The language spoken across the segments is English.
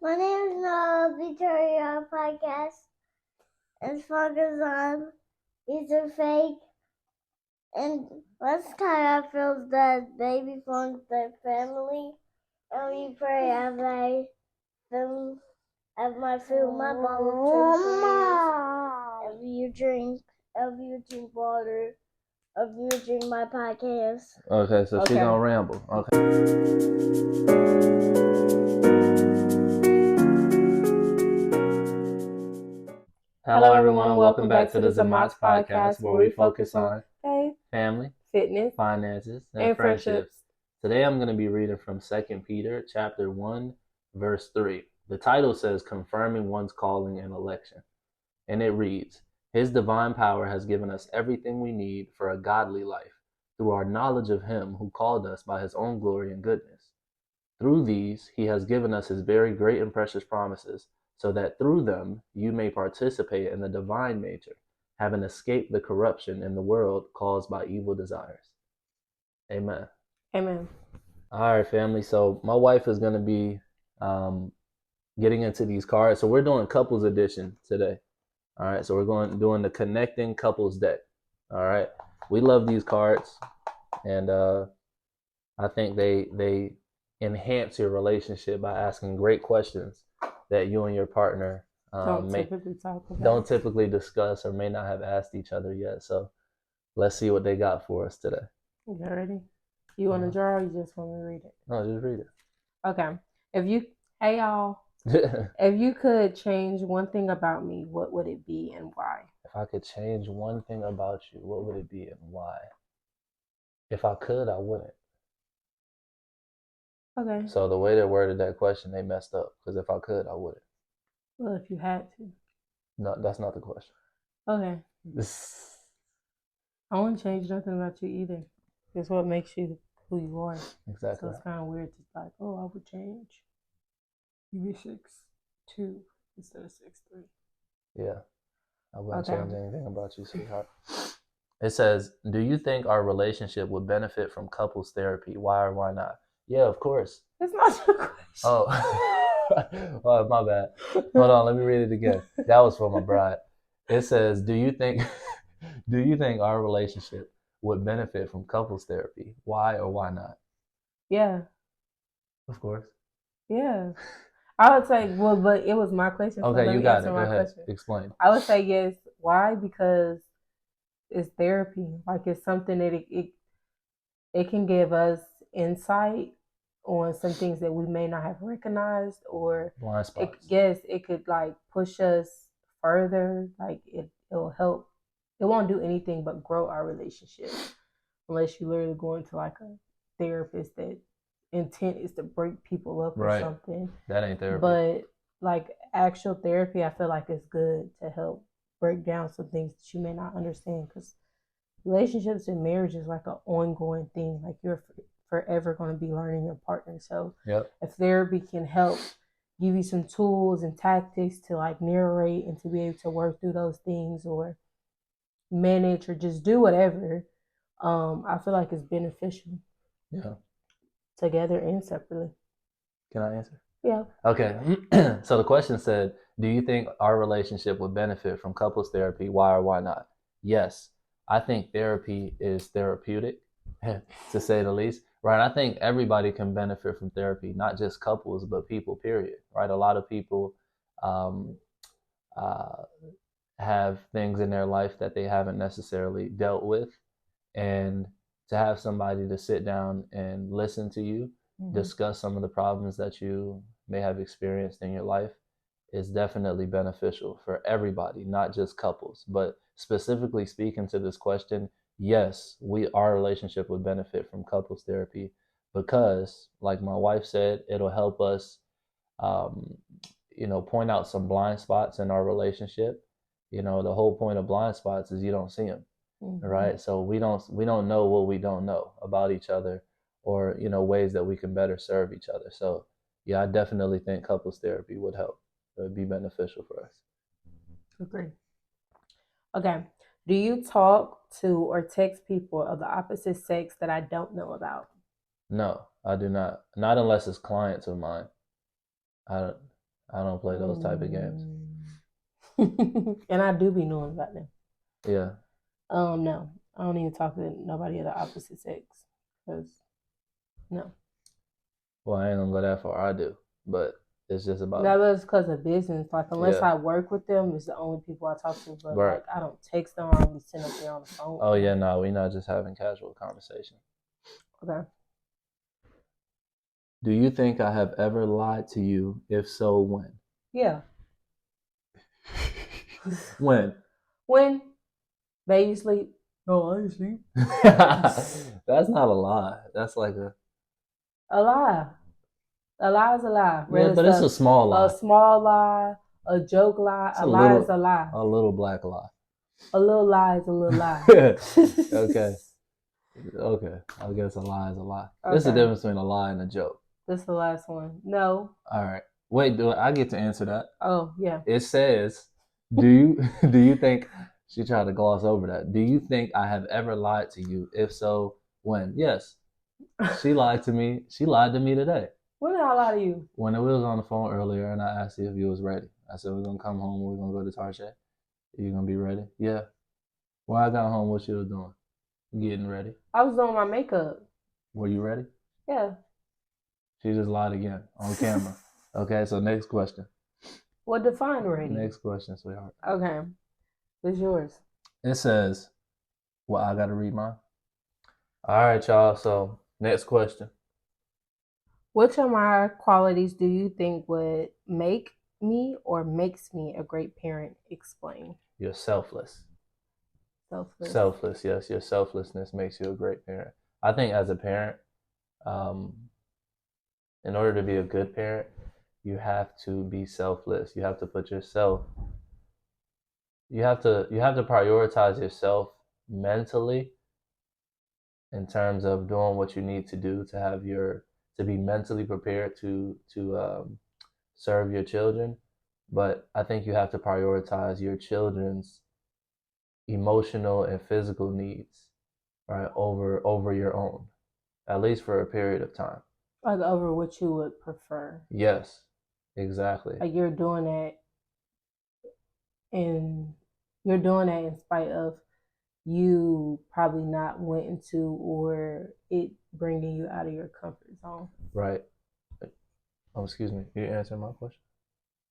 My name is Noah Victoria Podcast. It's focused on Easter fake. And let's tie our feels that baby forms their family. And we pray as I fill my bowl of prayers. If you drink water, if you drink my podcast. Okay, so she gonna ramble. Okay. Hello, everyone. Welcome back to the Zamat's podcast, where we focus on faith, family, fitness, finances, and friendships. Today, I'm going to be reading from 2 Peter chapter 1, verse 3. The title says, Confirming One's Calling and Election. And it reads, His divine power has given us everything we need for a godly life, through our knowledge of Him who called us by His own glory and goodness. Through these, He has given us His very great and precious promises, so that through them you may participate in the divine nature, having escaped the corruption in the world caused by evil desires. Amen. Amen. All right, family. So my wife is going to be getting into these cards. So we're doing couples edition today. All right. So we're doing the connecting couples deck. All right. We love these cards, and I think they enhance your relationship by asking great questions that you and your partner don't typically discuss or may not have asked each other yet. So let's see what they got for us today. You ready? You want to draw, or you just want me to read it? No, just read it. Okay. Hey y'all, if you could change one thing about me, what would it be and why? If I could change one thing about you, what would it be and why? If I could, I wouldn't. Okay. So the way they worded that question, they messed up. Because if I could, I wouldn't. Well, if you had to. No, that's not the question. Okay. I wouldn't change nothing about you either. It's what makes you who you are. Exactly. So it's kind of weird to like, oh, I would change. You be 6'2" instead of 6'3". Yeah. I wouldn't change anything about you, sweetheart. It says, do you think our relationship would benefit from couples therapy? Why or why not? Yeah, of course. That's not your question. Oh, my bad. Hold on, let me read it again. That was for my bride. It says, do you think our relationship would benefit from couples therapy? Why or why not? Yeah. Of course. Yeah. I would say, well, but it was my question. Okay, so you got it. Go ahead. Explain. I would say yes. Why? Because it's therapy. Like it's something that it can give us insight on some things that we may not have recognized, or blind spots. It could like push us further. Like it'll help. It won't do anything but grow our relationship unless you literally go into like a therapist that intent is to break people up or something. That ain't therapy. But like actual therapy, I feel like it's good to help break down some things that you may not understand, because relationships and marriage is like an ongoing thing. Like you're forever going to be learning your partner. So if therapy can help give you some tools and tactics to like narrate and to be able to work through those things or manage or just do whatever, I feel like it's beneficial. Yeah. Together and separately. Can I answer? Yeah. Okay. So the question said, do you think our relationship would benefit from couples therapy? Why or why not? Yes. I think therapy is therapeutic, to say the least. Right. I think everybody can benefit from therapy, not just couples, but people, period. Right. A lot of people have things in their life that they haven't necessarily dealt with. And to have somebody to sit down and listen to you, discuss some of the problems that you may have experienced in your life is definitely beneficial for everybody, not just couples. But specifically speaking to this question, yes, our relationship would benefit from couples therapy because, like my wife said, it'll help us, point out some blind spots in our relationship. The whole point of blind spots is you don't see them. Right. So we don't know what we don't know about each other, or, ways that we can better serve each other. So yeah, I definitely think couples therapy would help. It would be beneficial for us. Agree. Okay. Do you talk to or text people of the opposite sex that I don't know about? No, I do not. Not unless it's clients of mine. I don't play those type of games. And I do be knowing about them. Yeah. No, I don't even talk to nobody of the opposite sex. Cause no. Well, I ain't gonna go that far. I do, but it's just about. That was because of business. Like, unless Yeah. I work with them, it's the only people I talk to. But Right. like, I don't text them. I don't be sitting up there on the phone. Oh yeah, no, we not just having casual conversation. Okay. Do you think I have ever lied to you? If so, when? Yeah. When? When? Baby sleep? No, I ain't sleep. That's not a lie. That's like a lie. A lie is a lie. Yeah, but it's a small lie. A small lie, a joke lie. It's a lie is a lie. A little black lie. A little lie is a little lie. Okay. Okay. I guess a lie is a lie. Okay. There's a difference between a lie and a joke. This is the last one. No. All right. Wait, I get to answer that? Oh, yeah. It says, do you think, she tried to gloss over that. Do you think I have ever lied to you? If so, when? Yes. She lied to me. She lied to me today. When did I lie to you? When we was on the phone earlier and I asked you if you was ready. I said, we're going to come home. We're going to go to Target. You going to be ready? Yeah. When I got home, what you was doing? Getting ready. I was doing my makeup. Were you ready? Yeah. She just lied again on camera. Okay, so next question. What define ready? Next question, sweetheart. Okay. It's yours. It says, well, I got to read mine. All right, y'all. So next question. Which of my qualities do you think would make me or makes me a great parent? Explain. You're selfless. Selfless. Selfless, yes. Your selflessness makes you a great parent. I think as a parent, in order to be a good parent, you have to be selfless. You have to put yourself. You have to prioritize yourself mentally in terms of doing what you need to do to have to be mentally prepared to serve your children. But I think you have to prioritize your children's emotional and physical needs, right, over your own, at least for a period of time. Like over what you would prefer. Yes, exactly. Like you're doing that in spite of you probably not wanting to, or it bringing you out of your comfort zone. Right. Oh, excuse me. You answering my question?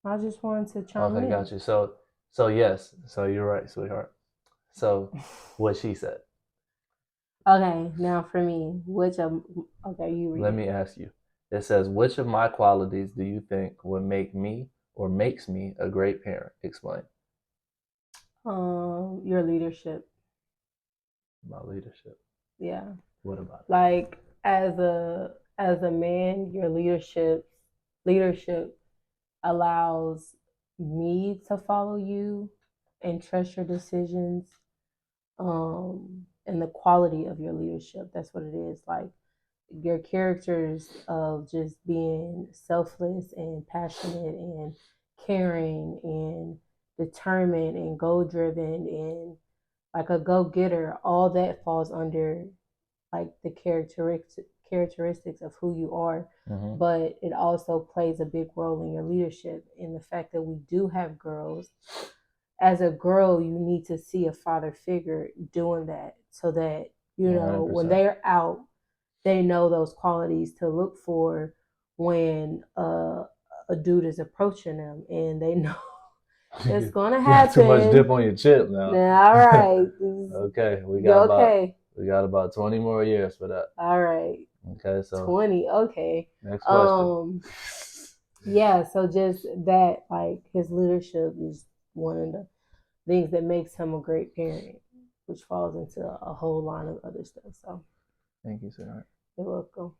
I just wanted to chime in. Okay, got you. So yes. So you're right, sweetheart. So what she said. Okay, now for me, okay, you read. Let me ask you. It says, which of my qualities do you think would make me or makes me a great parent? Explain. Your leadership. My leadership. Yeah. What about it? Like as a man, your leadership allows me to follow you and trust your decisions. And the quality of your leadership. That's what it is. Like your characters of just being selfless and passionate and caring and determined and goal driven and like a go-getter, all that falls under like the characteristics of who you are. Mm-hmm. But it also plays a big role in your leadership, in the fact that we do have girls. As a girl, you need to see a father figure doing that, so that you know 100%. when they're out, they know those qualities to look for when a dude is approaching them, and they know it's gonna happen. Too much dip on your chip now. All right. Okay, we got about 20 more years for that. All right. Okay, so 20. Okay. Next question. Yeah. So just that, like his leadership is one of the things that makes him a great parent, which falls into a whole line of other stuff. So thank you, sweetheart. You're welcome.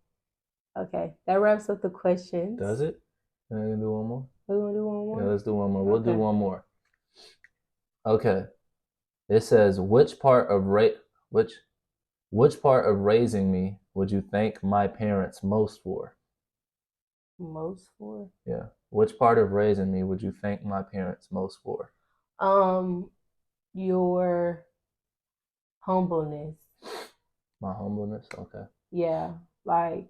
Okay, that wraps up the questions. Does it? Are we gonna do one more? We want to do one more? Yeah, let's do one more. We'll do one more. Okay. It says, which part of raising me would you thank my parents most for? Most for? Yeah. Which part of raising me would you thank my parents most for? Your humbleness. My humbleness? Okay. Yeah. Like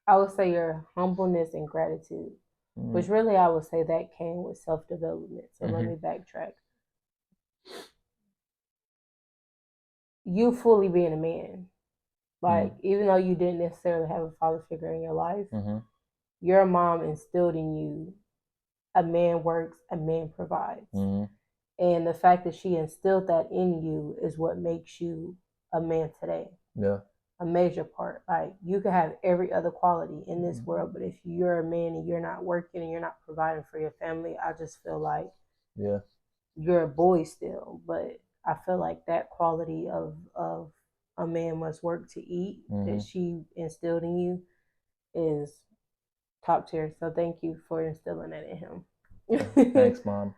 I would say your humbleness and gratitude. Which really, I would say that came with self-development. So let me backtrack. You fully being a man, like even though you didn't necessarily have a father figure in your life, your mom instilled in you a man works, a man provides. And the fact that she instilled that in you is what makes you a man today. Yeah. A major part. Like you can have every other quality in this world, but if you're a man and you're not working and you're not providing for your family, I just feel like you're a boy still. But I feel like that quality of a man must work to eat that she instilled in you is top tier. So thank you for instilling that in him. Thanks, Mom.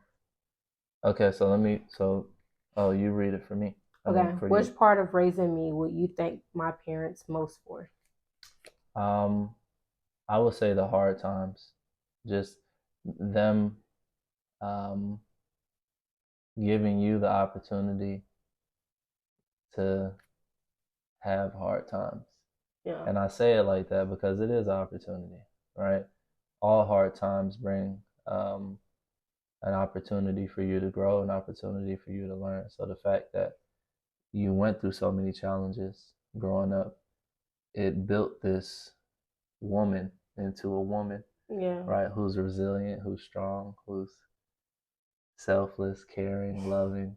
Okay, so you read it for me. Okay, which part of raising me would you thank my parents most for? I would say the hard times, just them giving you the opportunity to have hard times. Yeah. And I say it like that because it is opportunity, right? All hard times bring an opportunity for you to grow, an opportunity for you to learn. So the fact that you went through so many challenges growing up, it built this woman into a woman, right? Who's resilient, who's strong, who's selfless, caring, loving.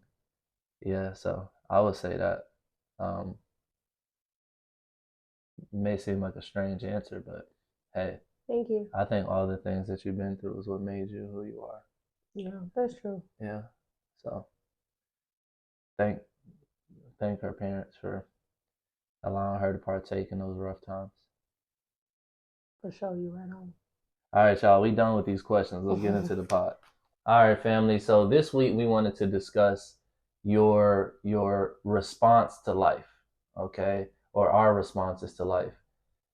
Yeah, so I would say that. May seem like a strange answer, but hey, thank you. I think all the things that you've been through is what made you who you are. Yeah, that's true. Yeah, so thank her parents for allowing her to partake in those rough times. For sure, you right on. All right, y'all, we done with these questions. Let's get into the pod. All right, family. So this week we wanted to discuss your response to life, okay, or our responses to life.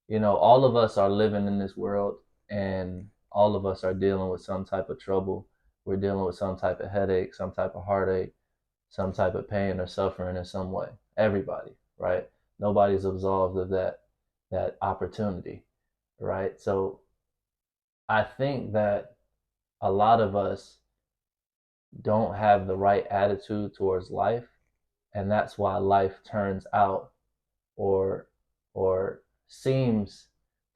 You know, all of us are living in this world, and all of us are dealing with some type of trouble. We're dealing with some type of headache, some type of heartache, some type of pain or suffering in some way. Everybody, right? Nobody's absolved of that opportunity, right? So I think that a lot of us don't have the right attitude towards life, and that's why life turns out or seems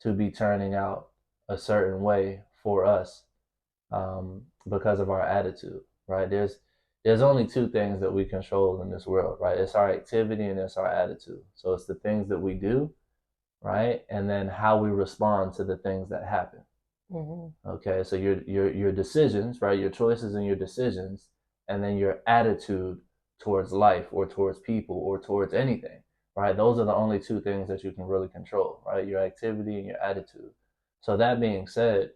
to be turning out a certain way for us, because of our attitude, right? There's only two things that we control in this world, right? It's our activity and it's our attitude. So it's the things that we do, right, and then how we respond to the things that happen. Okay, so your decisions, right, your choices and your decisions, and then your attitude towards life or towards people or towards anything, right? Those are the only two things that you can really control, right? Your activity and your attitude. So that being said,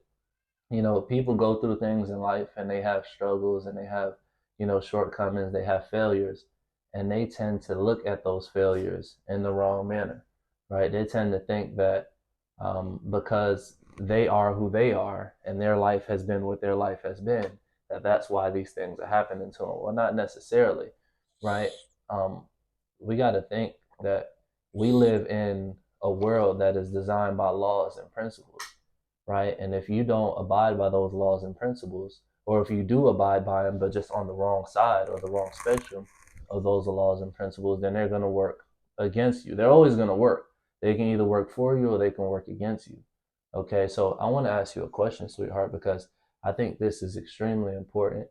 you know, people go through things in life and they have struggles and they have, you know, shortcomings, they have failures, and they tend to look at those failures in the wrong manner, right? They tend to think that because they are who they are and their life has been what their life has been, that's why these things are happening to them. Well, not necessarily, right? We got to think that we live in a world that is designed by laws and principles, right? And if you don't abide by those laws and principles, or if you do abide by them, but just on the wrong side or the wrong spectrum of those laws and principles, then they're going to work against you. They're always going to work. They can either work for you or they can work against you. Okay, so I want to ask you a question, sweetheart, because I think this is extremely important,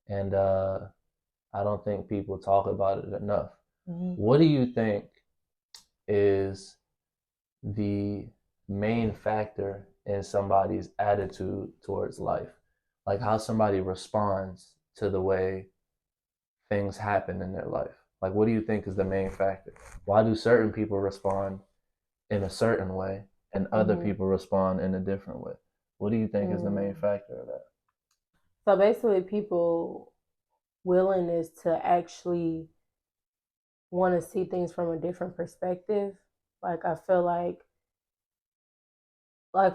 and I don't think people talk about it enough. What do you think is the main factor in somebody's attitude towards life? Like how somebody responds to the way things happen in their life. Like what do you think is the main factor? Why do certain people respond in a certain way and other people respond in a different way? What do you think is the main factor of that? So basically people willingness to actually want to see things from a different perspective. Like I feel like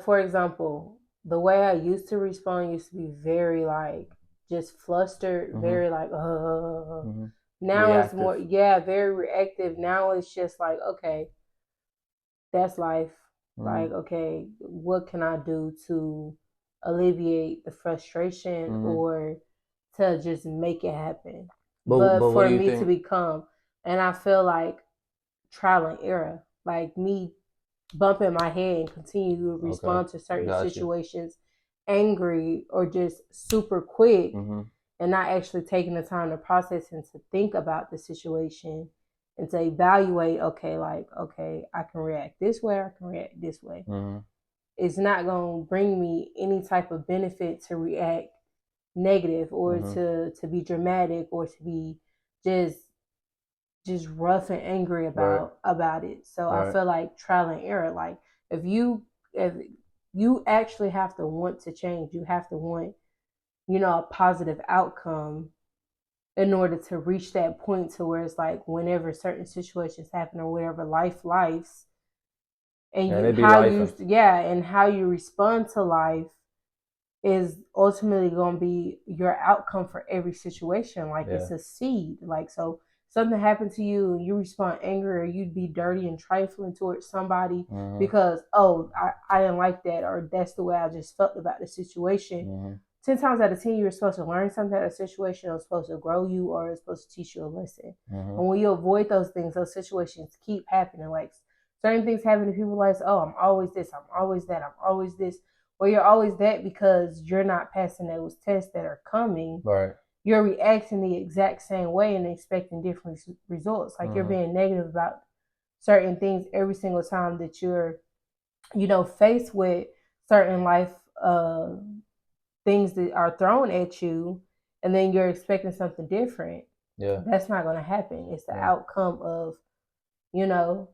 for example, the way I used to respond used to be very like just flustered, very like now reactive. It's more very reactive. Now it's just like, okay, that's life. Like, okay, what can I do to alleviate the frustration Mhm. or to just make it happen. But But what for do you me to think? become, and I feel like trial and error, like me bumping my head and continue to Okay, respond to certain got you. situations angry or just super quick Mm-hmm. and not actually taking the time to process and to think about the situation and to evaluate, okay, like, okay, I can react this way, I can react this way. Mm-hmm. It's not going to bring me any type of benefit to react negative or Mm-hmm. to be dramatic or to be just just rough and angry Right. about it. So I Right. feel like trial and error. Like if you actually have to want to change, you have to want, a positive outcome in order to reach that point to where it's like whenever certain situations happen or whatever lives and And you it be how life. you yeah and how you respond to life is ultimately going to be your outcome for every situation. Like Yeah. it's a seed. Like, so something happened to you and you respond angry or you'd be dirty and trifling towards somebody Mm-hmm. because, oh, I didn't like that or that's the way I just felt about the situation. Mm-hmm. 10 times out of 10, you're supposed to learn something out of a situation, or it's supposed to grow you, or it's supposed to teach you a lesson. Mm-hmm. And when you avoid those things, those situations keep happening. Like certain things happen to people like, oh, I'm always this, I'm always that, I'm always this. Well, you're always that because you're not passing those tests that are coming. Right. You're reacting the exact same way and expecting different results. Like you're Mm-hmm. being negative about certain things every single time that you're, faced with certain life things that are thrown at you, and then you're expecting something different. Yeah. That's not going to happen. It's the Yeah. outcome of, you know,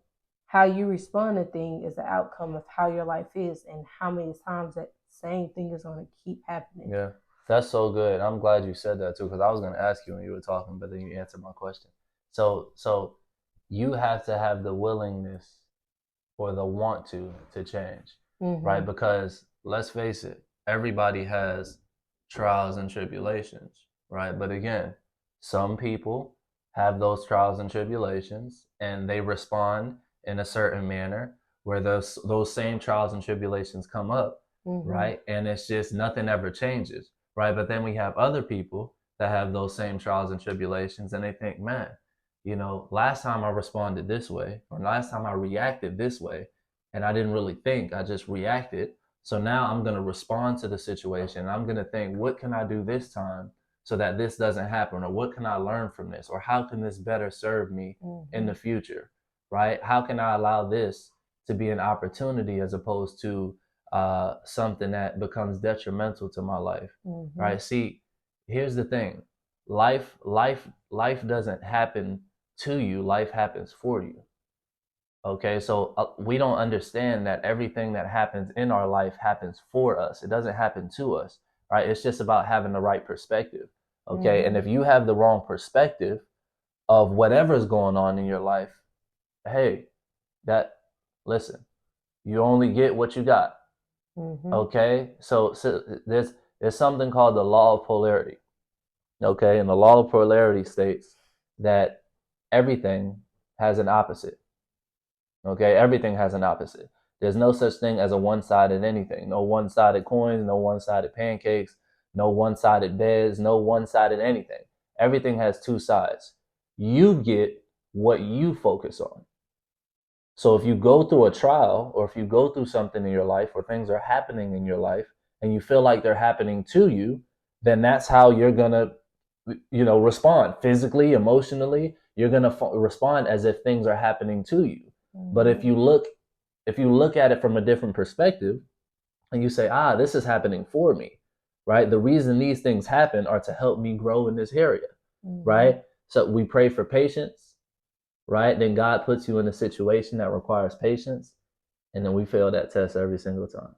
how you respond to things is the outcome of how your life is and how many times that same thing is going to keep happening. Yeah. That's so good. I'm glad you said that too, because I was going to ask you when you were talking, but then you answered my question. So you have to have the willingness or the want to change, right? Because let's face it, everybody has trials and tribulations, right? But again, some people have those trials and tribulations and they respond in a certain manner where those same trials and tribulations come up, right? And it's just nothing ever changes, right? But then we have other people that have those same trials and tribulations and they think, man, last time I responded this way, or last time I reacted this way, and I didn't really think, I just reacted. So now I'm going to respond to the situation. I'm going to think, what can I do this time so that this doesn't happen? Or what can I learn from this? Or how can this better serve me in the future? Right? How can I allow this to be an opportunity as opposed to something that becomes detrimental to my life? Right? See, here's the thing. Life doesn't happen to you. Life happens for you. Okay, so we don't understand that everything that happens in our life happens for us. It doesn't happen to us, right? It's just about having the right perspective. Okay, and if you have the wrong perspective of whatever's going on in your life, hey, that listen, you only get what you got. Okay, so there's something called the law of polarity. Okay, and the law of polarity states that everything has an opposite. Okay, everything has an opposite. There's no such thing as a one-sided anything. No one-sided coins, no one-sided pancakes, no one-sided beds, no one-sided anything. Everything has two sides. You get what you focus on. So if you go through a trial or if you go through something in your life or things are happening in your life and you feel like they're happening to you, then that's how you're going to respond physically, emotionally. You're going to respond as if things are happening to you. But if you look at it from a different perspective and you say, this is happening for me, right? The reason these things happen are to help me grow in this area, right? So we pray for patience, right? Then God puts you in a situation that requires patience, and then we fail that test every single time,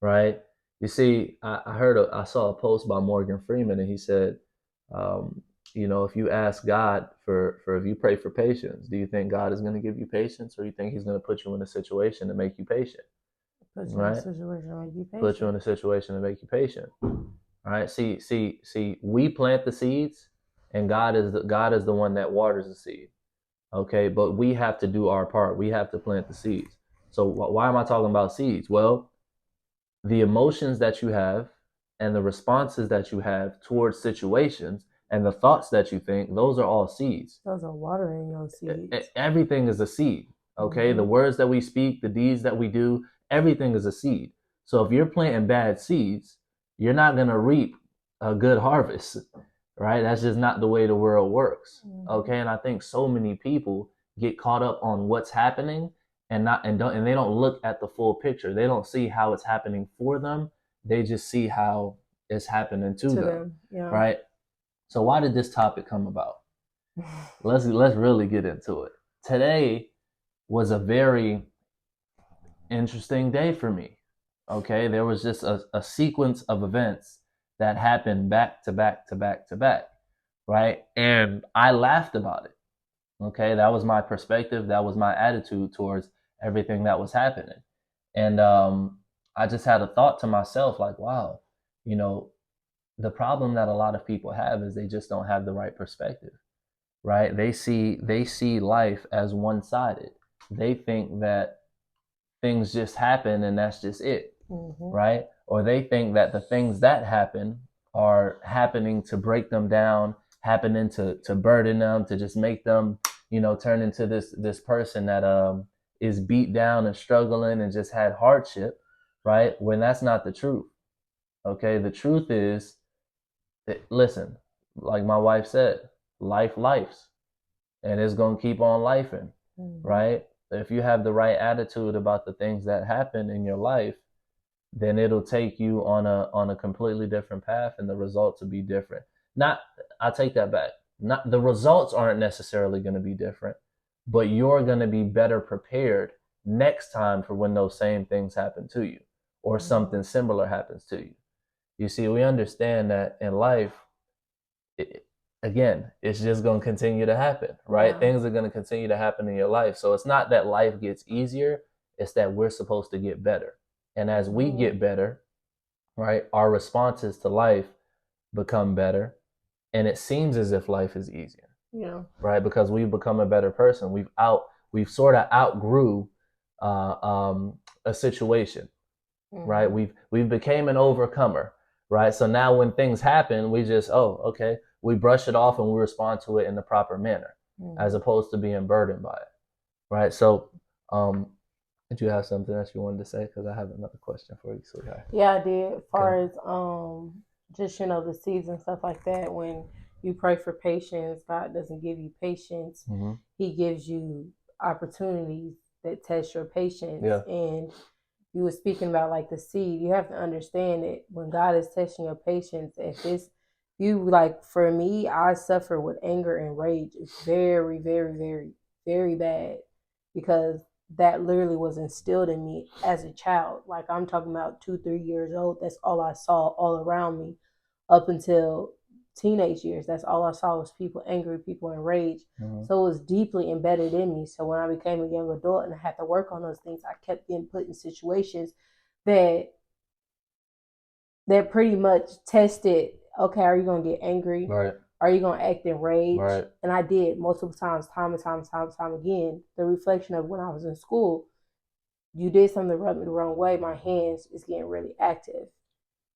right? You see, I saw a post by Morgan Freeman, and he said, if you ask God for if you pray for patience, do you think God is going to give you patience, or you think He's going to put you in a situation to make you patient? Put you Right? in a situation to make you patient. Put you in a situation to make you patient. All right. See. We plant the seeds, and God is the one that waters the seed. Okay, but we have to do our part. We have to plant the seeds. So why am I talking about seeds? Well, the emotions that you have and the responses that you have towards situations and the thoughts that you think, those are all seeds. Those are watering your seeds. Everything is a seed. Okay. The words that we speak, the deeds that we do, everything is a seed. So if you're planting bad seeds, you're not going to reap a good harvest, right? That's just not the way the world works. Okay. And I think so many people get caught up on what's happening and they don't look at the full picture. They don't see how it's happening for them. They just see how it's happening to them. Yeah. Right. So why did this topic come about? Let's really get into it. Today was a very interesting day for me. Okay, there was just a sequence of events that happened back to back to back to back, right? And I laughed about it. Okay, that was my perspective. That was my attitude towards everything that was happening. And I just had a thought to myself, like, wow, you know, the problem that a lot of people have is they just don't have the right perspective, right? They see life as one-sided. They think that things just happen and that's just it, right? Or they think that the things that happen are happening to break them down, happening to burden them, to just make them, turn into this person that is beat down and struggling and just had hardship, right? When that's not the truth. Okay, the truth is, listen, like my wife said, life's, and it's gonna keep on lifing, right? If you have the right attitude about the things that happen in your life, then it'll take you on a completely different path, and the results will be different. Not, I take that back. Not the results aren't necessarily going to be different, but you're going to be better prepared next time for when those same things happen to you or something similar happens to you. You see, we understand that in life, again, it's just going to continue to happen, right? Yeah. Things are going to continue to happen in your life. So it's not that life gets easier, it's that we're supposed to get better. And as we get better, right, our responses to life become better. And it seems as if life is easier. Yeah. Right? Because we've become a better person. We've sort of outgrew a situation. Right? We've became an overcomer. Right? So now when things happen, we just, okay. We brush it off and we respond to it in the proper manner, as opposed to being burdened by it. Right? So did you have something else you wanted to say? Because I have another question for you, sweetheart. Yeah, I did. As far as just the seeds and stuff like that, when you pray for patience, God doesn't give you patience. He gives you opportunities that test your patience. Yeah. And you were speaking about like the seed. You have to understand that when God is testing your patience, if this for me, I suffer with anger and rage. It's very, very, very, very bad, because that literally was instilled in me as a child. Like, I'm talking about 2-3 years old. That's all I saw all around me up until teenage years. That's all I saw was people angry, people enraged. So it was deeply embedded in me. So when I became a young adult and I had to work on those things, I kept getting put in situations that pretty much tested, okay, are you going to get angry? Right. Are you going to act in rage? Right. And I did multiple times, time again. The reflection of when I was in school, you did something that rubbed me the wrong way, my hands is getting really active.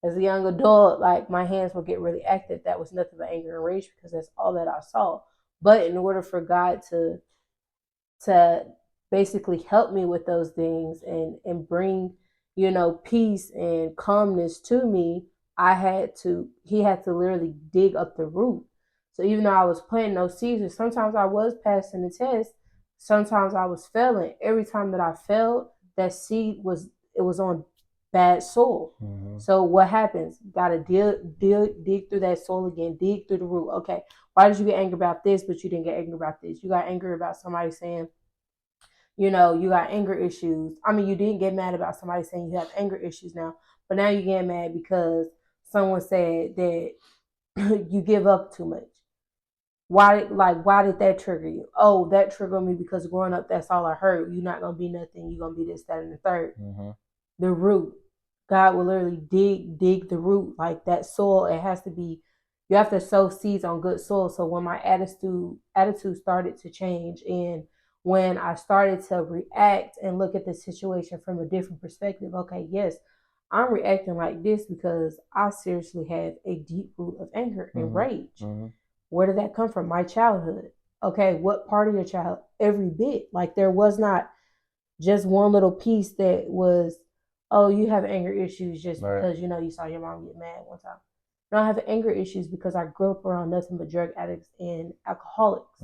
As a young adult, like, my hands will get really active. That was nothing but anger and rage, because that's all that I saw. But in order for God to basically help me with those things and bring, peace and calmness to me, he had to literally dig up the root. So even though I was planting those seeds, sometimes I was passing the test, sometimes I was failing. Every time that I failed, that seed was on bad soil. So what happens? Gotta dig through that soil again, dig through the root. Okay, why did you get angry about this, but you didn't get angry about this? You got angry about somebody saying, you got anger issues. I mean, you didn't get mad about somebody saying you have anger issues now, but now you get mad because someone said that you give up too much. Why did that trigger you? Oh, that triggered me because growing up, that's all I heard. You're not going to be nothing. You're going to be this, that, and the third. The root. God will literally dig the root, like that soil. It has to be, you have to sow seeds on good soil. So when my attitude started to change, and when I started to react and look at the situation from a different perspective, okay, yes, I'm reacting like this because I seriously have a deep root of anger and rage. Where did that come from? My childhood. Okay, what part of your child? Every bit. Like there was not just one little piece that was, oh, you have anger issues just because, you saw your mom get mad one time. No, I have anger issues because I grew up around nothing but drug addicts and alcoholics.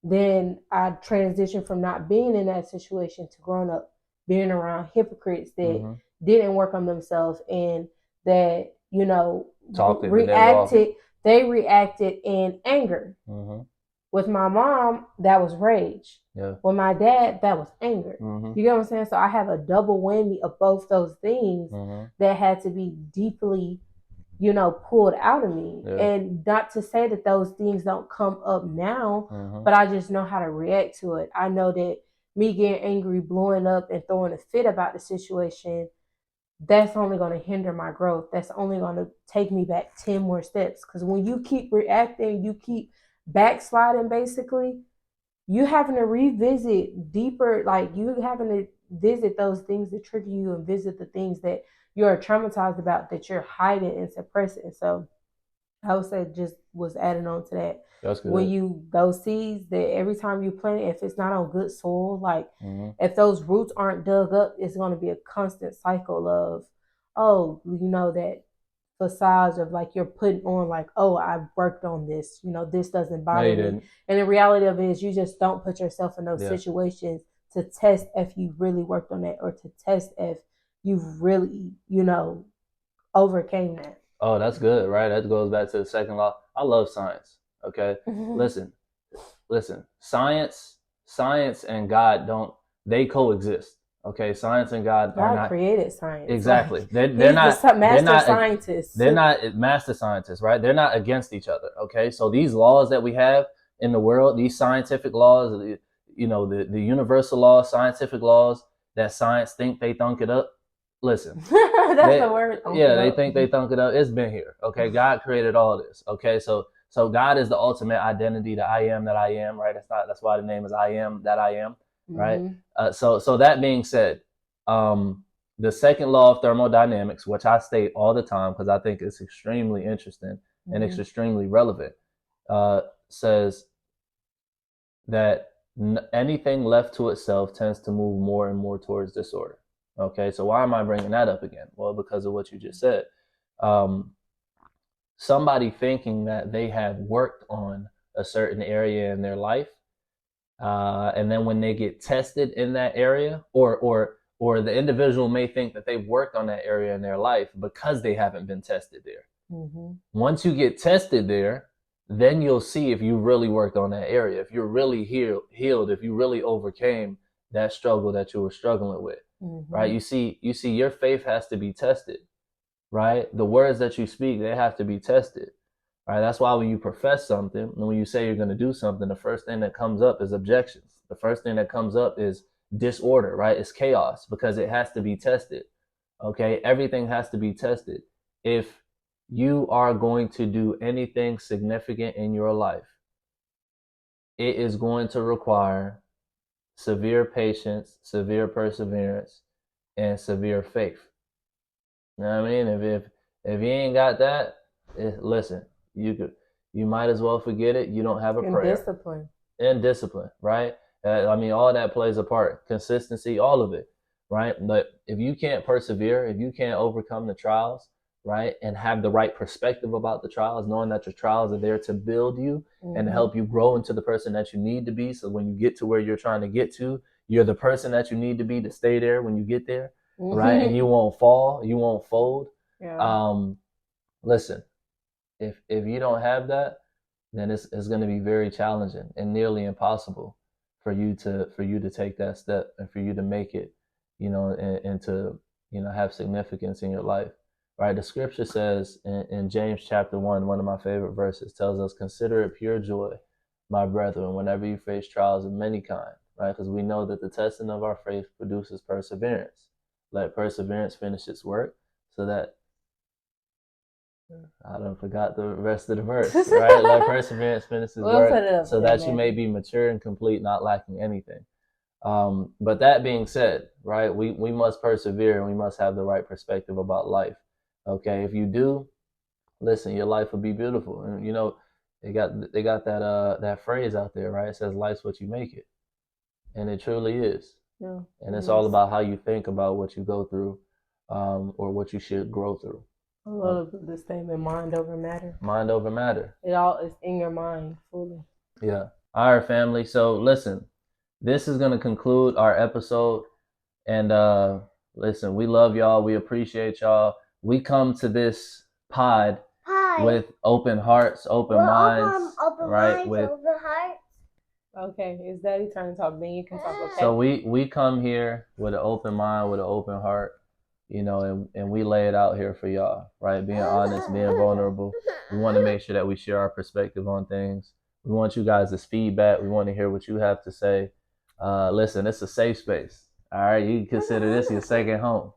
Then I transitioned from not being in that situation to growing up being around hypocrites that didn't work on themselves and that, reacted. They reacted in anger. With my mom, that was rage. Yeah. With my dad, that was anger. You get what I'm saying? So I have a double whammy of both those things that had to be deeply, pulled out of me. Yeah. And not to say that those things don't come up now, but I just know how to react to it. I know that me getting angry, blowing up, and throwing a fit about the situation, that's only going to hinder my growth. That's only going to take me back 10 more steps. Because when you keep reacting, you keep backsliding, basically, you having to revisit deeper, like you having to visit those things that trigger you and visit the things that you're traumatized about that you're hiding and suppressing. So I would say just was adding on to that. That's good. When those seeds that every time you plant it, if it's not on good soil, like if those roots aren't dug up, it's going to be a constant cycle of, that facade of like you're putting on like, oh, I've worked on this, this doesn't bother me. And the reality of it is you just don't put yourself in those situations to test if you really worked on that or to test if you've really, overcame that. Oh, that's good, right? That goes back to the second law. I love science. Okay. Listen. Science and God they coexist. Okay, science and God are not created science. Exactly. Like, they're not master scientists. They're not master scientists, right? They're not against each other. Okay, so these laws that we have in the world, these scientific laws, the universal laws, scientific laws that science they thunk it up. Listen, that's the word. They think they thunk it up. It's been here. Okay, God created all this. Okay, so God is the ultimate identity, the I am that I am, right? That's why the name is I am that I am, right? So that being said, the second law of thermodynamics, which I state all the time because I think it's extremely interesting and it's extremely relevant, says that anything left to itself tends to move more and more towards disorder. Okay, so why am I bringing that up again? Well, because of what you just said. Somebody thinking that they have worked on a certain area in their life, and then when they get tested in that area, or the individual may think that they've worked on that area in their life because they haven't been tested there. Once you get tested there, then you'll see if you really worked on that area, if you're really healed, if you really overcame that struggle that you were struggling with, right? You see, your faith has to be tested, right? The words that you speak, they have to be tested, right? That's why when you profess something, and when you say you're going to do something, the first thing that comes up is objections. The first thing that comes up is disorder, right? It's chaos because it has to be tested. Okay, everything has to be tested. If you are going to do anything significant in your life, it is going to require severe patience, severe perseverance, and severe faith. You know what I mean? If you ain't got that, listen, you might as well forget it. You don't have a prayer. Discipline, right? All that plays a part. Consistency, all of it, right? But if you can't persevere, if you can't overcome the trials, right, and have the right perspective about the trials, knowing that your trials are there to build you and to help you grow into the person that you need to be. So when you get to where you're trying to get to, you're the person that you need to be to stay there when you get there, right? And you won't fall, you won't fold. Listen, if you don't have that, then it's going to be very challenging and nearly impossible for you to take that step and for you to make it, and to, have significance in your life, right? The scripture says in James chapter 1, one of my favorite verses, tells us, consider it pure joy, my brethren, whenever you face trials of many kind, right? Because we know that the testing of our faith produces perseverance. Let perseverance finish its work so that I done forgot the rest of the verse, right? Let perseverance finish its work so that you may be mature and complete, not lacking anything. But that being said, right, we must persevere and we must have the right perspective about life. Okay, if you do, listen, your life will be beautiful. And you know, they got that phrase out there, right? It says life's what you make it. And it truly is. Yeah, And it's it all is. about how you think about what you go through, or what you should grow through. I love the statement mind over matter. Mind over matter. It all is in your mind fully. Yeah. All right, family. So listen, this is gonna conclude our episode. And listen, we love y'all. We appreciate y'all. We come to this pod with open hearts, open minds, right? With open hearts. Okay, it's Daddy turn to talk. Then you can talk. Okay. So we come here with an open mind, with an open heart, you know, and we lay it out here for y'all, right? Being honest, being vulnerable. We want to make sure that we share our perspective on things. We want you guys' feedback. We want to hear what you have to say. Listen, it's a safe space. All right, you can consider this your second home.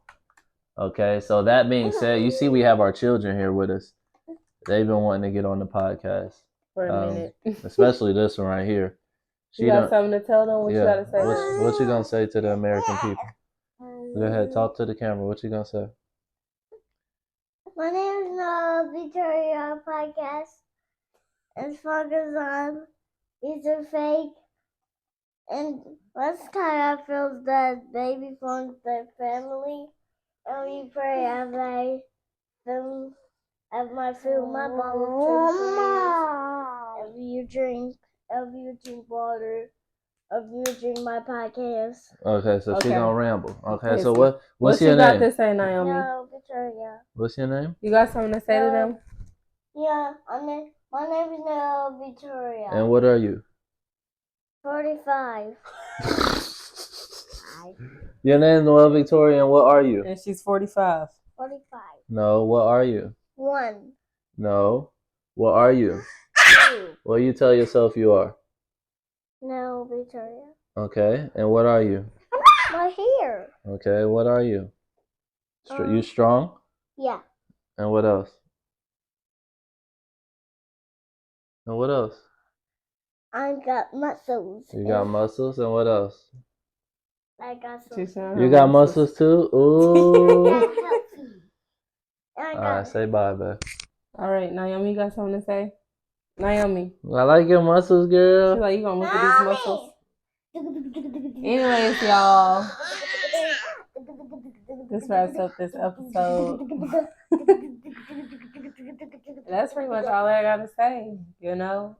Okay, so that being said, you see we have our children here with us. They've been wanting to get on the podcast. For a minute. Especially this one right here. You got something to tell them? What you got to say? What you gonna say to the American people? Go ahead, talk to the camera. What you gonna say? My name is Noah Victoria Podcast. It's focused on these are fake. And last time I feel that baby from their family. And we pray as I film as my food, my bottle to you drink water, if you drink my podcast. Okay, so she gonna ramble. Okay, so what's your your name? What name? you got to say, Naomi? No, Victoria. What's your name? You got something to say to them? Yeah, my name is Noah Victoria. And what are you? 45. Your name is Noelle Victoria, and what are you? And she's 45. 45. No, what are you? 1. No, what are you? 2. What you tell yourself you are? No, Victoria. Okay, and what are you? My hair. Okay, what are you? You strong? Yeah. And what else? And what else? I got muscles. You got muscles, and what else? I got some. You got muscles too? Ooh. I All right, say bye, babe. All right, Naomi, you got something to say? Naomi. I like your muscles, girl. She's like, you gonna look at these muscles? Anyways, y'all, this wraps up this episode. That's pretty much all I gotta say. You know,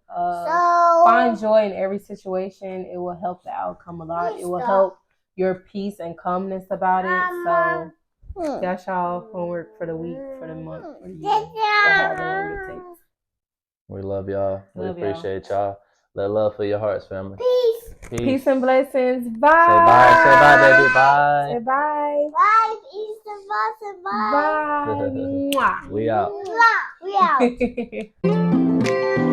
find joy in every situation. It will help the outcome a lot. It will help your peace and calmness about it. So that's y'all homework for the week, for the month, for the year, for however long it takes. We love y'all. We appreciate y'all. Let love fill your hearts, family. Peace. Peace and blessings. Bye. Say bye. Say bye, baby. Bye. Say bye. Bye. Easter bye. Bye. We out. We out.